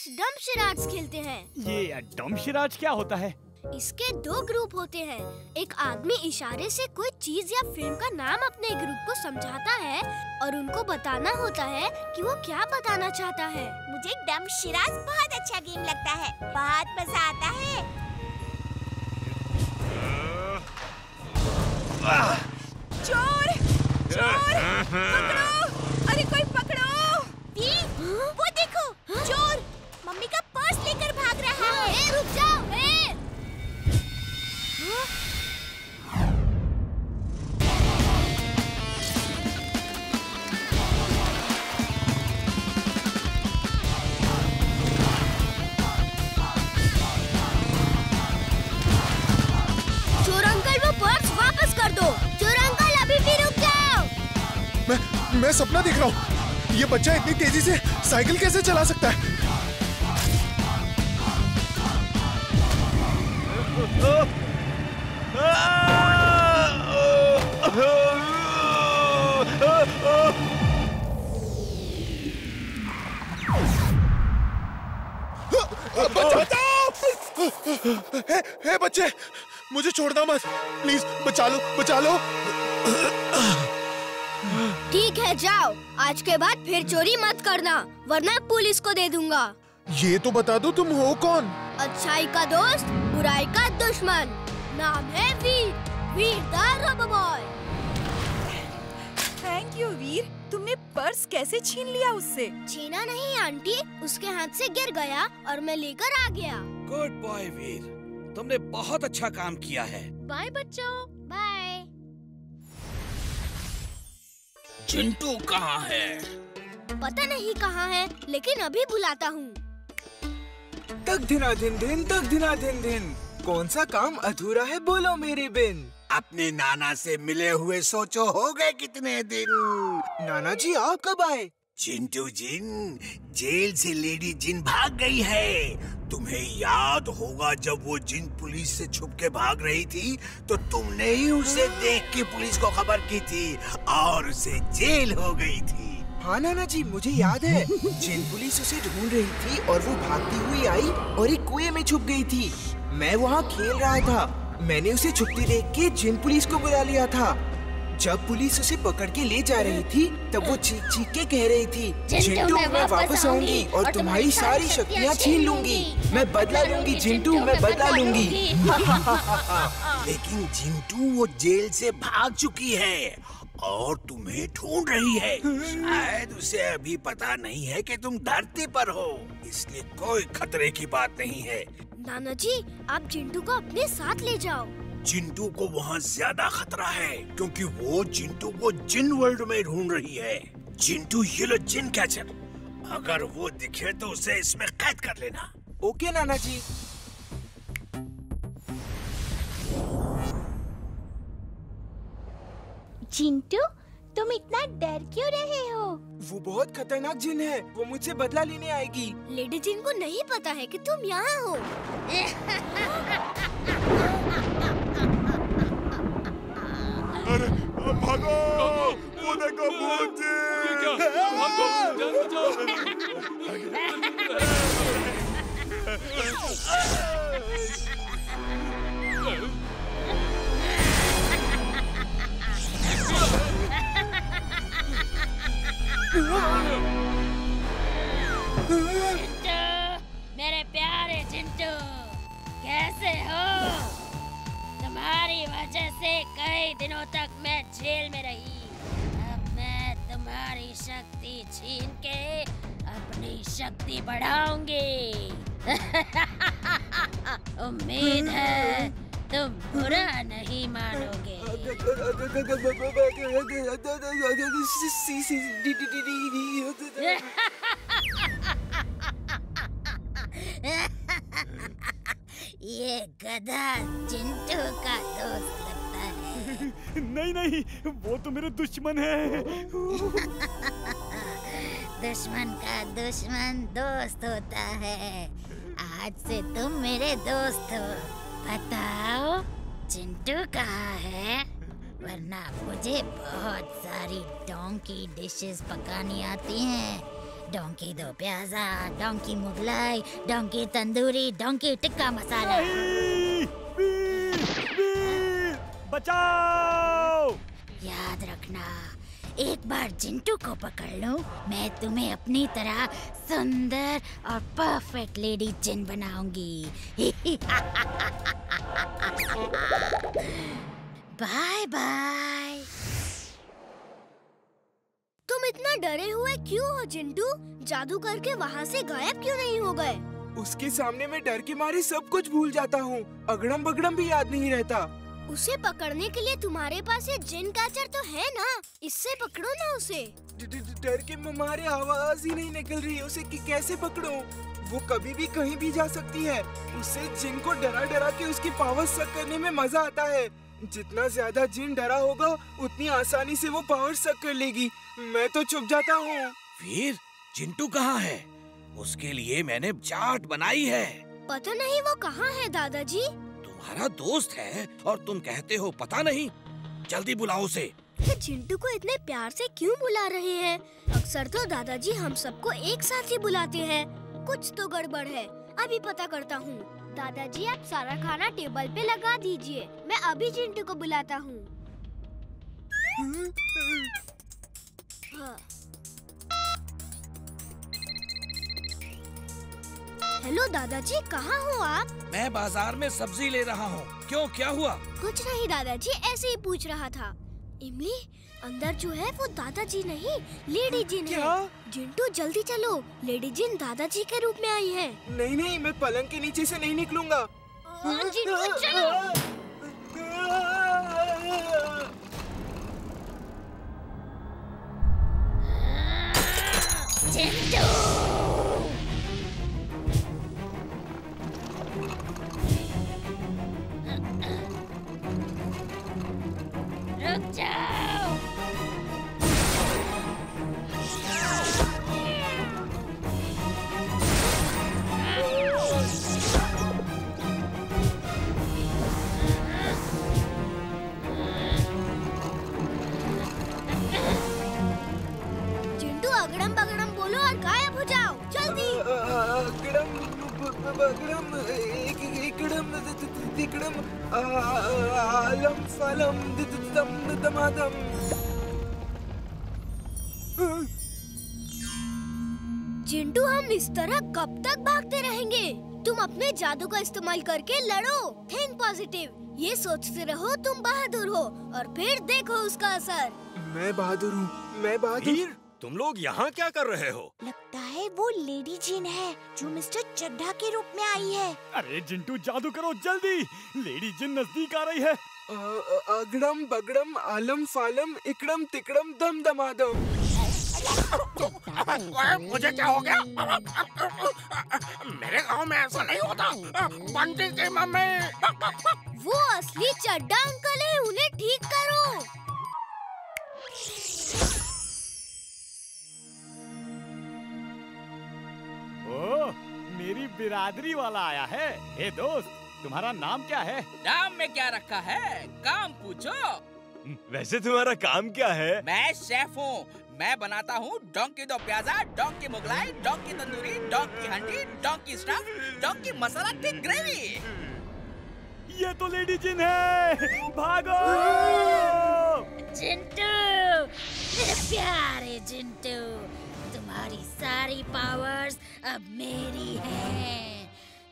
Birds dumb charades खेलते हैं। ये डम्ब शराड्स क्या होता है? इसके 2 ग्रुप होते हैं। एक आदमी इशारे से कोई चीज या फिल्म का नाम अपने ग्रुप को समझाता है और उनको बताना होता है कि वो क्या बताना चाहता है। मुझे डम्ब शराड्स बहुत अच्छा गेम लगता है, बहुत मजा आता है। चोर! चोर! पकड़ो! अरे कोई पकड़ो! वो देखो, चोर मम्मी का पर्स लेकर भाग रहा है। रुक जाओ! चोर अंकल, वो पर्स वापस कर दो। चोर अंकल, अभी भी रुक जाओ। मैं सपना देख रहा हूँ। ये बच्चा इतनी तेजी से साइकिल कैसे चला सकता है? हे बच्चे, मुझे छोड़ना मत, प्लीज बचा लो, बचा लो। ठीक है, जाओ। आज के बाद फिर चोरी मत करना, वरना पुलिस को दे दूंगा। ये तो बता दो, तुम हो कौन? अच्छाई का दोस्त, बुराई का दुश्मन। नाम है Veer, Veer the rubber boy. Thank you Veer, तुमने पर्स कैसे छीन लिया उससे? छीना नहीं आंटी, उसके हाथ से गिर गया और मैं लेकर आ गया। गुड बॉय वीर, तुमने बहुत अच्छा काम किया है। बाय बच्चों। बाय। चिंटू कहाँ है? पता नहीं कहाँ है, लेकिन अभी बुलाता हूँ। तक धिना धिन धिन, तक धिना धिन धिन। कौन सा काम अधूरा है बोलो मेरी बिन? अपने नाना से मिले हुए सोचो हो गए कितने दिन। नाना जी आप कब आए? चिंटू जिन, जेल से लेडी जिन भाग गई है। तुम्हें याद होगा जब वो जिन पुलिस से छुप के भाग रही थी तो तुमने ही उसे देख के पुलिस को खबर की थी और उसे जेल हो गई थी। हाँ नाना जी, मुझे याद है। जिन पुलिस उसे ढूंढ रही थी और वो भागती हुई आई और एक कुएं में छुप गई थी। मैं वहाँ खेल रहा था, मैंने उसे छुपती देख के जिन पुलिस को बुला लिया था। जब पुलिस उसे पकड़ के ले जा रही थी तब वो चीख चीख के कह रही थी, चिंटू मैं वापस आऊंगी और तुम्हारी सारी शक्तियाँ छीन लूंगी। मैं बदला लूंगी चिंटू, मैं बदला लूंगी। लेकिन चिंटू वो जेल से भाग चुकी है और तुम्हें ढूंढ रही है। शायद उसे अभी पता नहीं है कि तुम धरती पर हो, इसलिए कोई खतरे की बात नहीं है। नाना जी, आप चिंटू को अपने साथ ले जाओ। चिंटू को वहाँ ज्यादा खतरा है क्योंकि वो चिंटू को जिन वर्ल्ड में ढूंढ रही है। चिंटू ये लो जिन कैचर, अगर वो दिखे तो उसे इसमें कैद कर लेना। ओके नाना जी। चिंटू, तुम इतना डर क्यों रहे हो? वो बहुत खतरनाक जिन है, वो मुझसे बदला लेने आएगी। लेडी जिन को नहीं पता है कि तुम यहाँ हो। अरे भागो, वो देखो भूत जी। भागो, जाओ। चिंटू, मेरे प्यारे चिंटू, कैसे हो? तुम्हारी वजह से कई दिनों तक मैं जेल में रही। अब मैं तुम्हारी शक्ति छीन के अपनी शक्ति बढ़ाऊंगी। उम्मीद है तुम बुरा नहीं मानोगे। ये गधा चिंटू का दोस्त लगता है। नहीं, वो तो मेरा दुश्मन है। दुश्मन का दुश्मन दोस्त होता है। आज से तुम मेरे दोस्त हो। बताओ चिंटू कहाँ है? वरना मुझे बहुत सारी डोंकी डिशेस पकानी आती हैं। Donkey do pyaza, donkey Mughlai, donkey tandoori, donkey tikka masala. नहीं, वीर, वीर, बचाओ! याद रखना, एक बार चिंटू को पकड़ लूं, मैं तुम्हें अपनी तरह सुंदर और परफेक्ट लेडी जिन बनाऊंगी। Bye bye. तुम इतना डरे हुए क्यों हो चिंटू? जादू करके वहाँ से गायब क्यों नहीं हो गए? उसके सामने मैं डर के मारे सब कुछ भूल जाता हूँ। अगड़म बगड़म भी याद नहीं रहता। उसे पकड़ने के लिए तुम्हारे पास ये जिन कैचर तो है ना, इससे पकड़ो ना उसे। डर के मारे आवाज ही नहीं निकल रही। उसे कैसे पकड़ूं? वो कभी भी कहीं भी जा सकती है। उससे जिन को डरा डरा के उसकी पावर सक करने में मजा आता है। जितना ज्यादा जिन डरा होगा उतनी आसानी से वो पावर सक कर लेगी। मैं तो चुप जाता हूँ। वीर, चिंटू कहाँ है? उसके लिए मैंने चाट बनाई है। पता नहीं वो कहाँ है दादाजी। तुम्हारा दोस्त है और तुम कहते हो पता नहीं। जल्दी बुलाओ उसे। ये चिंटू को इतने प्यार से क्यों बुला रहे हैं? अक्सर तो दादाजी हम सबको एक साथ ही बुलाते हैं। कुछ तो गड़बड़ है, अभी पता करता हूँ। दादाजी आप सारा खाना टेबल पे लगा दीजिए, मैं अभी चिंटू को बुलाता हूँ। हाँ। हेलो दादाजी, कहाँ हो आप? मैं बाजार में सब्जी ले रहा हूँ। क्यों, क्या हुआ? कुछ नहीं दादाजी, ऐसे ही पूछ रहा था। इमली, अंदर जो है वो दादाजी नहीं, लेडी जिन है। जिंटू जल्दी चलो, लेडी जिन दादाजी के रूप में आई है। नहीं नहीं, मैं पलंग के नीचे से नहीं निकलूंगा। जिंटू चलो। रुक जाओ। जिंटू अगड़म बगड़म बोलो और गायब हो जाओ, जल्दी। अगड़म बगड़म इकड़म तिकड़म आलम फलम दम दमादम। जिंटू, हम इस तरह कब तक भागते रहेंगे? तुम अपने जादू का इस्तेमाल करके लड़ो। थिंक पॉजिटिव, ये सोचते रहो तुम बहादुर हो और फिर देखो उसका असर। मैं बहादुर हूँ, मैं बहादुर। तुम लोग यहाँ क्या कर रहे हो? लगता है वो लेडी जिन है जो मिस्टर चड्ढा के रूप में आई है। अरे जिंटू, जादू करो जल्दी, लेडी जिन नजदीक आ रही है। अगड़म बगड़म आलम फालम इकड़म तिकड़म दम दमादम। मुझे क्या हो गया? मेरे गांव में ऐसा नहीं होता। बंटी की मम्मी। वो असली चड्ढा अंकल है, उन्हें ठीक करो। ओह, मेरी बिरादरी वाला आया है। हे दोस्त, तुम्हारा नाम क्या है? नाम में क्या रखा है, काम पूछो। वैसे तुम्हारा काम क्या है? मैं शेफ हूँ। मैं बनाता हूँ donkey do pyaza, donkey Mughlai, donkey tandoori, donkey handi, donkey stuff, donkey masala thick gravy. ये तो लेडी जिन है, भागो! जिंटू, मेरे प्यारे जिंटू, तुम्हारी सारी पावर्स अब मेरी हैं।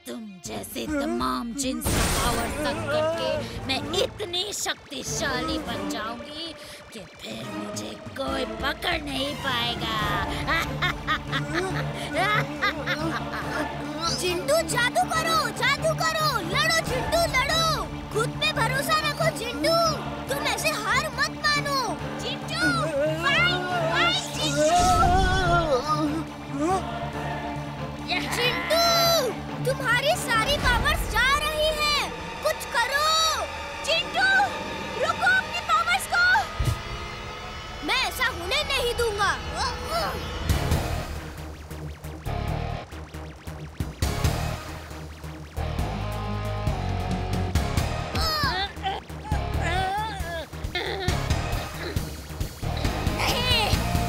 तुम जैसे तमाम जिन्स का पावर तक करके मैं इतनी शक्तिशाली बन जाऊंगी कि फिर मुझे कोई पकड़ नहीं पाएगा। जिंटू जादू करो, लड़ो जिंटू लड़ो। खुद पे भरोसा रखो जिंटू, तुम ऐसे हार मत मानो। जिंटू, फाइट जिंटू, तुम्हारी सारी पावर्स जा रही है, कुछ करो। जिंटू, रुको अपनी पावर्स को, मैं ऐसा होने नहीं दूंगा।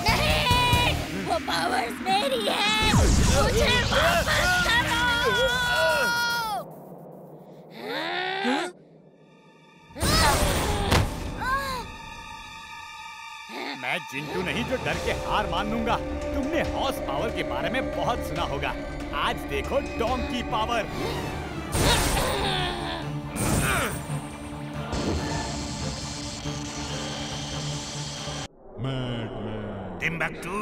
नहीं, वो पावर्स मेरी मैं चिंटू नहीं जो डर के हार मान लूंगा। तुमने हॉर्स पावर के बारे में बहुत सुना होगा। आज देखो डोंकी पावर। टिम्बक्टू,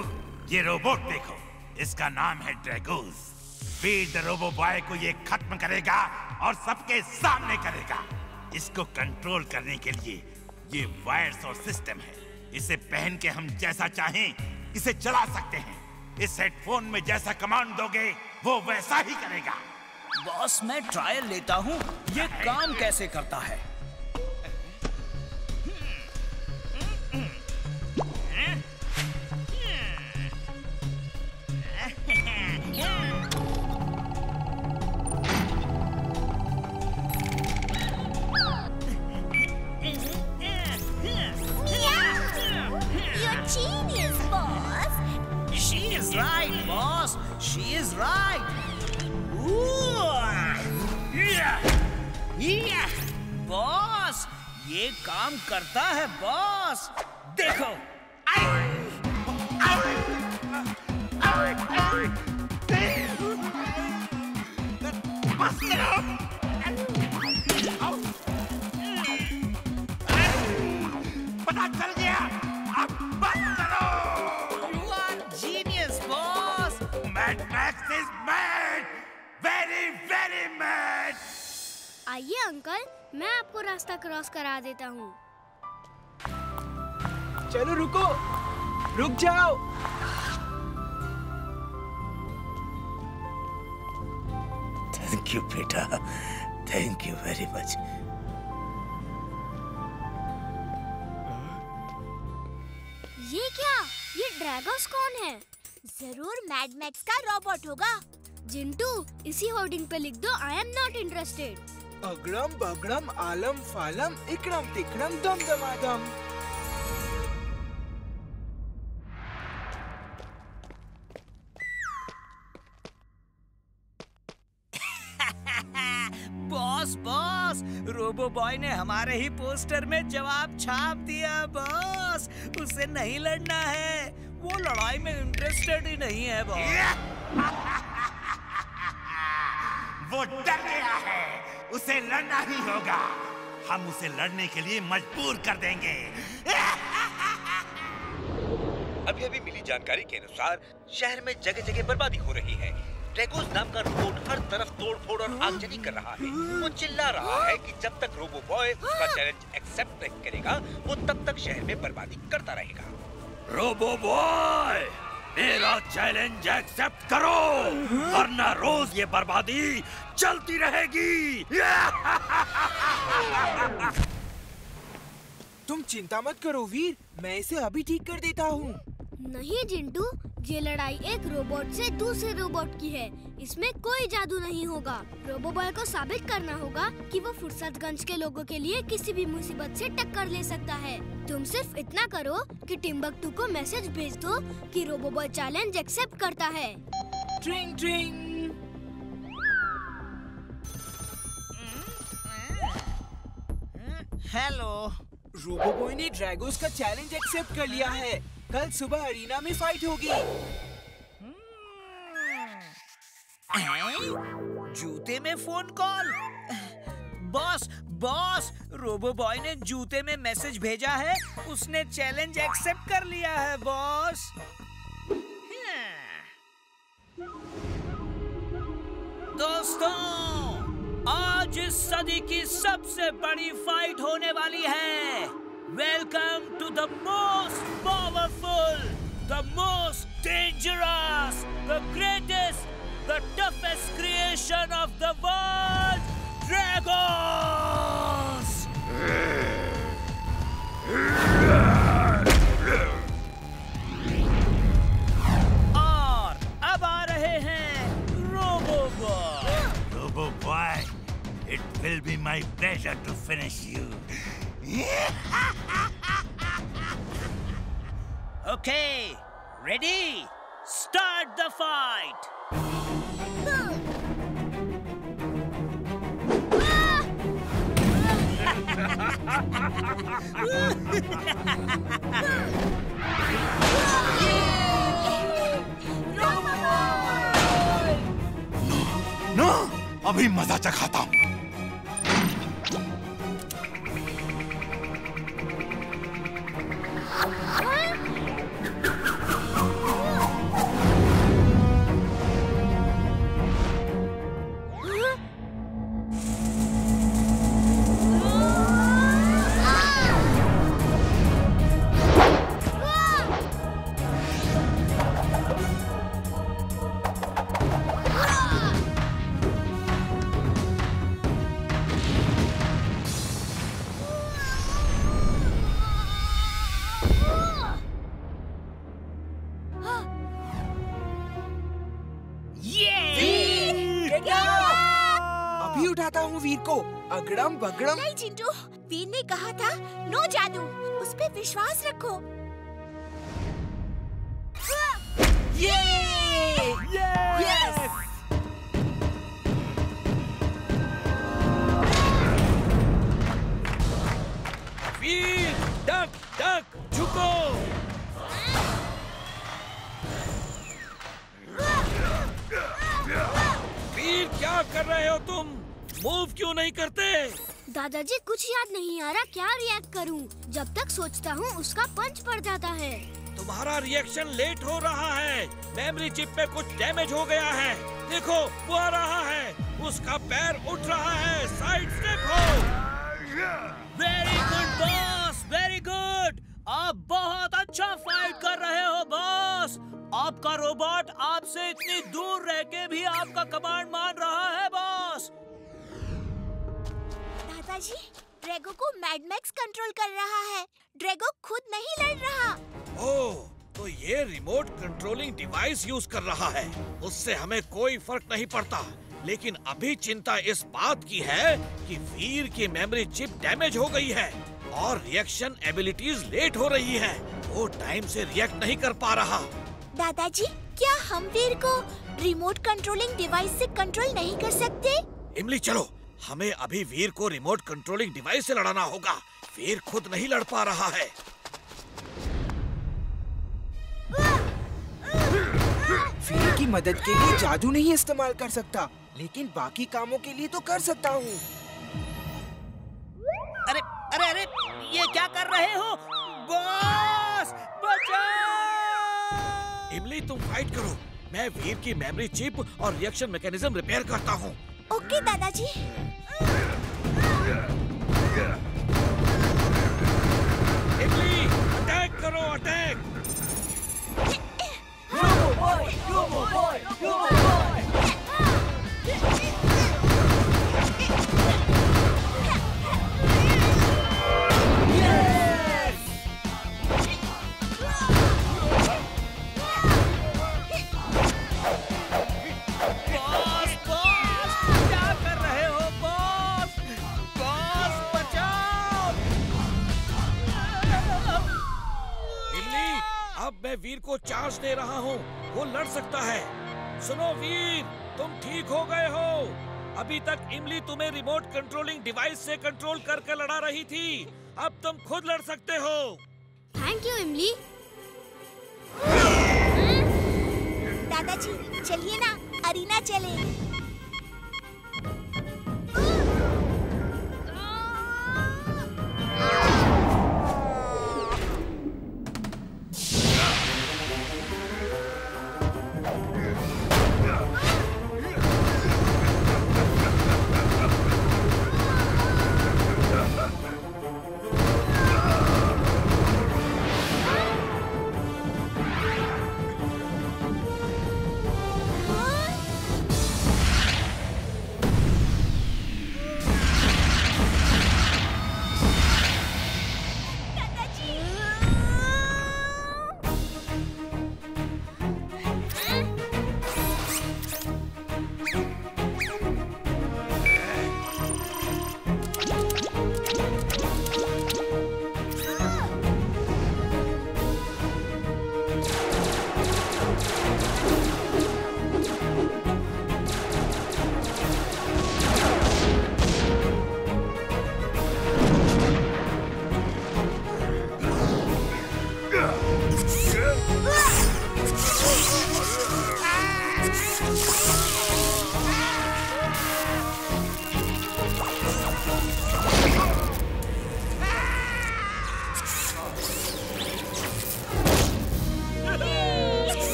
ये रोबोट देखो, इसका नाम है ड्रैगोस। फीड द रोबो बॉय को ये खत्म करेगा और सबके सामने करेगा। इसको कंट्रोल करने के लिए ये वायर्स और सिस्टम है। इसे पहन के हम जैसा चाहें इसे चला सकते हैं। इस हेडफोन में जैसा कमांड दोगे वो वैसा ही करेगा। बॉस, मैं ट्रायल लेता हूँ, ये काम कैसे करता है। Genius, boss. She is right, boss. She is right. Boss, ये काम करता है बॉस। देखो। पता चल गया। अब बंद करो। You are genius, boss. Mad Max is mad. Very, very mad. आइए अंकल, मैं आपको रास्ता क्रॉस करा देता हूँ। चलो रुको, रुक जाओ। थैंक यू बेटा, थैंक यू वेरी मच। ये क्या? ये ड्रैगोस कौन है? जरूर मैड मैक्स का रोबोट होगा। जिंटू, इसी होर्डिंग पे लिख दो आई एम नॉट इंटरेस्टेड। अगड़म बगड़म आलम फालम इकड़म तिकड़म दम दमादम। बॉस बॉस, रोबो बॉय ने हमारे ही पोस्टर में जवाब छाप दिया बॉस। उसे नहीं लड़ना है, वो लड़ाई में इंटरेस्टेड ही नहीं है बॉस। वो डर गया है, उसे लड़ना ही होगा। हम उसे लड़ने के लिए मजबूर कर देंगे। अभी अभी मिली जानकारी के अनुसार शहर में जगह जगह बर्बादी हो रही है। ड्रैगोस नाम का रोबोट हर तरफ तोड़-फोड़ और आगजनी कर रहा है। वो चिल्ला रहा है कि जब तक रोबो बॉय उसका चैलेंज एक्सेप्ट नहीं करेगा, वो तब तक शहर में बर्बादी करता रहेगा। रोबो बॉय, मेरा चैलेंज एक्सेप्ट करो, वरना रोज ये बर्बादी चलती रहेगी। तुम चिंता मत करो वीर, मैं इसे अभी ठीक कर देता हूँ। नहीं जिंटू, ये लड़ाई एक रोबोट से दूसरे रोबोट की है। इसमें कोई जादू नहीं होगा। रोबो बॉय को साबित करना होगा कि वो फुर्सतगंज के लोगों के लिए किसी भी मुसीबत से टक्कर ले सकता है। तुम सिर्फ इतना करो कि टिम्बक्टू को मैसेज भेज दो कि रोबो बॉय चैलेंज एक्सेप्ट करता है। ट्रिंग ट्रिंग। हेलो। रोबो बॉय ने ड्रैगोस का चैलेंज एक्सेप्ट कर लिया है। कल सुबह अरीना में फाइट होगी। जूते में phone call. Boss boss, robo boy ने जूते में मैसेज भेजा है। उसने चैलेंज एक्सेप्ट कर लिया है बॉस। दोस्तों, आज इस सदी की सबसे बड़ी फाइट होने वाली है। Welcome to the most powerful, the most dangerous, the greatest, the toughest creation of the world, Dragos! और अब आ रहे हैं robo boy. Robo boy, it will be my pleasure to finish you. Okay, ready? Start the fight! अभी मजा चखाता हूँ। अभी उठाता हूँ वीर को, अगड़म बगड़म। नहीं चिंटू, वीर ने कहा था नो जादू, उस पे विश्वास रखो। यस! वीर, डक डक, झुको। वीर, क्या कर रहे हो तुम? मूव क्यों नहीं करते? दादाजी कुछ याद नहीं आ रहा, क्या रिएक्ट करूं? जब तक सोचता हूं उसका पंच पड़ जाता है। तुम्हारा रिएक्शन लेट हो रहा है। मेमोरी चिप में कुछ डैमेज हो गया है। देखो, वो आ रहा है। उसका पैर उठ रहा है। साइड स्टेप हो। Very good boss, very good. आप बहुत अच्छा फाइट कर रहे हो बॉस। आपका रोबोट आपसे इतनी दूर रह के भी आपका कमांड मान रहा है बॉस। दादाजी, ड्रैगो को मैड मैक्स कंट्रोल कर रहा है। ड्रैगो खुद नहीं लड़ रहा। ओह, तो ये रिमोट कंट्रोलिंग डिवाइस यूज कर रहा है। उससे हमें कोई फर्क नहीं पड़ता। लेकिन अभी चिंता इस बात की है कि वीर की मेमोरी चिप डैमेज हो गई है और रिएक्शन एबिलिटीज लेट हो रही है। वो टाइम से रिएक्ट नहीं कर पा रहा। दादाजी, क्या हम वीर को रिमोट कंट्रोलिंग डिवाइस से कंट्रोल नहीं कर सकते? इमली, चलो, हमें अभी वीर को रिमोट कंट्रोलिंग डिवाइस से लड़ाना होगा। वीर खुद नहीं लड़ पा रहा है। वीर की मदद के लिए जादू नहीं इस्तेमाल कर सकता, लेकिन बाकी कामों के लिए तो कर सकता हूँ। अरे अरे अरे, ये क्या कर रहे हो? बॉस, बचाओ! इमली, तुम फाइट करो। मैं वीर की मेमोरी चिप और रिएक्शन मैकेनिज्म रिपेयर करता हूँ। ओके दादाजी। इमली, अटैक करो, अटैक! मैं वीर को चार्ज दे रहा हूँ। वो लड़ सकता है। सुनो वीर, तुम ठीक हो गए हो। अभी तक इमली तुम्हें रिमोट कंट्रोलिंग डिवाइस से कंट्रोल करके लड़ा रही थी। अब तुम खुद लड़ सकते हो। थैंक यू इमली। दादाजी, चलिए ना, अरीना चले।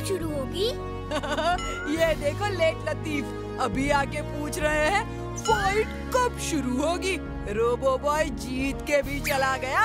शुरू होगी? ये देखो लेट लतीफ, अभी आके पूछ रहे हैं फाइट कब शुरू होगी। रोबो बॉय जीत के भी चला गया।